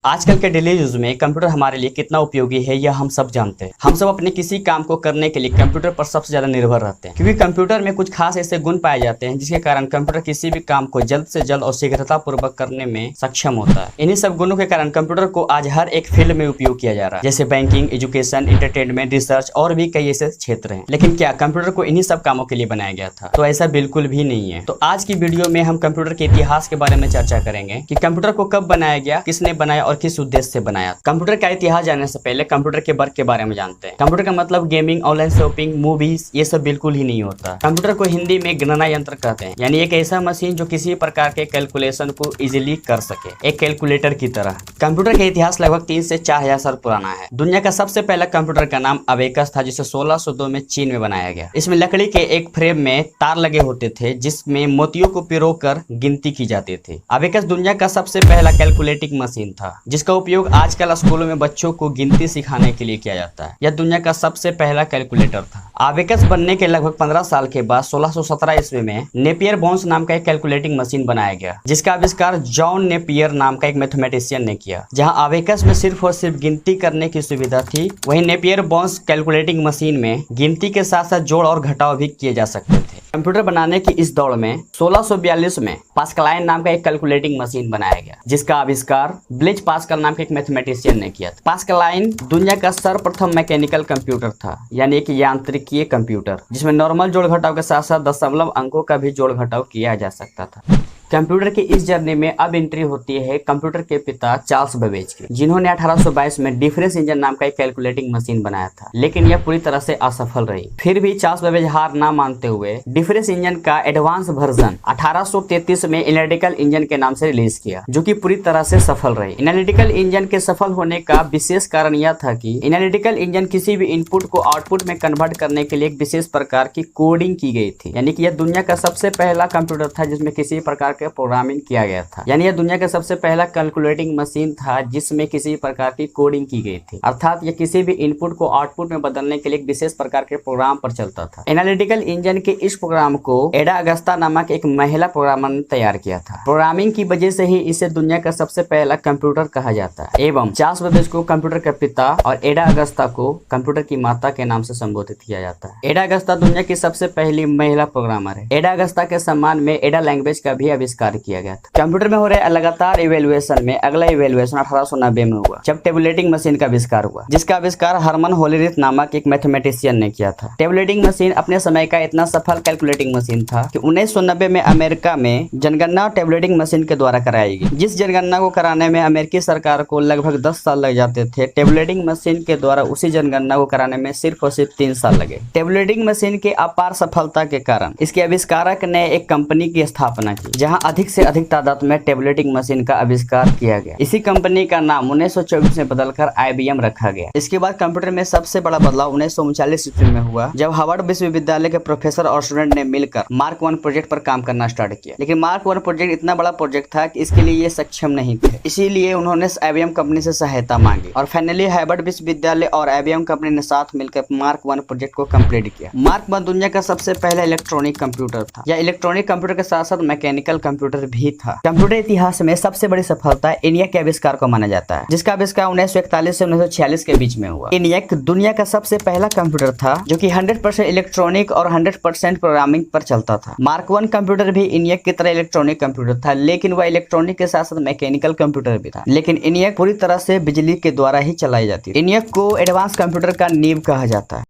आजकल के daily use में कंप्यूटर हमारे लिए कितना उपयोगी है यह हम सब जानते हैं। हम सब अपने किसी काम को करने के लिए कंप्यूटर पर सबसे ज्यादा निर्भर रहते हैं, क्योंकि कंप्यूटर में कुछ खास ऐसे गुण पाए जाते हैं जिसके कारण कंप्यूटर किसी भी काम को जल्द से जल्द और शीघ्रता पूर्वक करने में सक्षम होता है। इन्हीं सब गुणों के कारण कंप्यूटर को आज हर एक फील्ड में उपयोग किया जा रहा है, जैसे बैंकिंग, एजुकेशन, एंटरटेनमेंट, रिसर्च और भी कई ऐसे क्षेत्र हैं। लेकिन क्या कंप्यूटर को इन्हीं सब कामों के लिए बनाया गया था? तो ऐसा बिल्कुल भी नहीं है। तो आज की वीडियो में हम कंप्यूटर के इतिहास के बारे में चर्चा करेंगे कि कंप्यूटर को कब बनाया गया, किसने बनाया और किस उद्देश्य से बनाया। कंप्यूटर का इतिहास जानने से पहले कंप्यूटर के वर्क के बारे में जानते हैं। कंप्यूटर का मतलब गेमिंग, ऑनलाइन शॉपिंग, मूवीज ये सब बिल्कुल ही नहीं होता। कंप्यूटर को हिंदी में गणना यंत्र कहते हैं, यानी एक ऐसा मशीन जो किसी प्रकार के कैलकुलेशन को इजीली कर सके, एक कैलकुलेटर की तरह। कंप्यूटर का इतिहास लगभग 3 से 4,000 साल पुराना है। दुनिया का सबसे पहला कंप्यूटर का नाम अबेकस था, जिसे 1602 में चीन में बनाया गया। इसमें लकड़ी के एक फ्रेम में तार लगे होते थे जिसमें मोतियों को पिरोकर गिनती की जाती थी। अबेकस दुनिया का सबसे पहला कैलकुलेटिंग मशीन था, जिसका उपयोग आजकल स्कूलों में बच्चों को गिनती सिखाने के लिए किया जाता है। यह दुनिया का सबसे पहला कैलकुलेटर था। अबेकस बनने के लगभग 15 साल के बाद 1617 ईस्वी में नेपियर बोन्स नाम का एक कैलकुलेटिंग मशीन बनाया गया, जिसका आविष्कार जॉन नेपियर नाम का एक मैथमेटिशियन ने किया। जहां अबेकस में सिर्फ और सिर्फ गिनती करने की सुविधा थी, वहीं नेपियर बोन्स कैलकुलेटिंग मशीन में गिनती के साथ साथ जोड़ और घटाव भी किए जा सकते थे। कंप्यूटर बनाने की इस दौड़ में 1642 में पास्कलाइन नाम का एक कैलकुलेटिंग मशीन बनाया गया, जिसका आविष्कार ब्लेज पास्कल नाम के एक मैथमेटिशियन ने किया था। पास्कलाइन दुनिया का सर्वप्रथम मैकेनिकल कंप्यूटर था, यानी एक यांत्रिकीय कंप्यूटर, जिसमें नॉर्मल जोड़ घटाव के साथ साथ दशमलव अंकों का भी जोड़ घटाव किया जा सकता था। कंप्यूटर की इस जर्नी में अब एंट्री होती है कंप्यूटर के पिता चार्ल्स बेबेज की, जिन्होंने 1822 में डिफरेंस इंजन नाम का एक कैलकुलेटिंग मशीन बनाया था, लेकिन यह पूरी तरह से असफल रही। फिर भी चार्ल्स बेबेज हार ना मानते हुए डिफरेंस इंजन का एडवांस वर्जन 1833 में एनालिटिकल इंजन के नाम से रिलीज किया, जो कि पूरी तरह से सफल रही। एनालिटिकल इंजन के सफल होने का विशेष कारण यह था कि एनालिटिकल इंजन किसी भी इनपुट को आउटपुट में कन्वर्ट करने के लिए एक विशेष प्रकार की कोडिंग की गई थी, यानी कि यह दुनिया का सबसे पहला कंप्यूटर था जिसमें किसी प्रकार के प्रोग्रामिंग किया गया था। यानी यह दुनिया का सबसे पहला कैलकुलेटिंग मशीन था जिसमें किसी प्रकार की कोडिंग की गई थी, अर्थात यह किसी भी इनपुट को आउटपुट में बदलने के लिए एक विशेष प्रकार के प्रोग्राम पर चलता था। एनालिटिकल इंजन के इस प्रोग्राम को एडा अगस्ता नामक एक महिला प्रोग्रामर ने तैयार किया था। प्रोग्रामिंग की वजह से ही इसे दुनिया का सबसे पहला कंप्यूटर कहा जाता है, एवं चार्ल्स बेबेज को कंप्यूटर के पिता और एडा अगस्ता को कंप्यूटर की माता के नाम से संबोधित किया जाता है। एडा अगस्ता दुनिया की सबसे पहली महिला प्रोग्रामर है। एडा अगस्ता के सम्मान में एडा लैंग्वेज का भी आविष्कार किया गया था। कंप्यूटर में हो रहे लगातार इवेल्युएशन में अगला इवेल्युएशन 1890 में हुआ, जब टेबुलेटिंग मशीन का आविष्कार हुआ, जिसका आविष्कार हरमन होलीरिथ नामक एक मैथमेटिशियन ने किया था। टेबुलेटिंग मशीन अपने समय का इतना सफल कैलकुलेटिंग मशीन था कि 1990 में अमेरिका में जनगणना टेबुलेटिंग मशीन के द्वारा कराई गई। जिस जनगणना को कराने में अमेरिकी सरकार को लगभग 10 साल लग जाते थे, टेबुलेटिंग मशीन के द्वारा उसी जनगणना को कराने में सिर्फ और सिर्फ 3 साल लगे। टेबुलेटिंग मशीन की अपार सफलता के कारण इसके आविष्कारक ने एक कंपनी की स्थापना की, जहां अधिक से अधिक तादाद में टेबुलेटिंग मशीन का आविष्कार किया गया। इसी कंपनी का नाम 1924 में बदलकर IBM रखा गया। इसके बाद कंप्यूटर में सबसे बड़ा बदलाव 1939 ईस्वी में हुआ, जब हार्वर्ड विश्वविद्यालय के प्रोफेसर और स्टूडेंट ने मिलकर मार्क 1 प्रोजेक्ट पर काम करना स्टार्ट किया। लेकिन मार्क 1 प्रोजेक्ट इतना बड़ा प्रोजेक्ट था कि इसके लिए ये सक्षम नहीं थे, इसीलिए उन्होंने IBM कंपनी से सहायता मांगी और फाइनली हार्वर्ड विश्वविद्यालय और IBM कंपनी ने साथ मिलकर मार्क 1 प्रोजेक्ट को कंप्लीट किया। मार्क 1 दुनिया का सबसे पहला इलेक्ट्रॉनिक कंप्यूटर था। यह इलेक्ट्रॉनिक कंप्यूटर के साथ साथ मैकेनिकल कंप्यूटर भी था। कंप्यूटर इतिहास में सबसे बड़ी सफलता ENIAC के आविष्कार को माना जाता है, जिसका आविष्कार 1941 से 1946 के बीच में हुआ। ENIAC दुनिया का सबसे पहला कंप्यूटर था जो कि 100% इलेक्ट्रॉनिक और 100% प्रोग्रामिंग पर चलता था। मार्क 1 कंप्यूटर भी ENIAC की तरह इलेक्ट्रॉनिक कंप्यूटर था, लेकिन वह इलेक्ट्रॉनिक के साथ साथ मैकेनिकल कंप्यूटर भी था। लेकिन ENIAC पूरी तरह से बिजली के द्वारा ही चलाई जाती है। ENIAC को एडवांस कंप्यूटर का नींव कहा जाता है।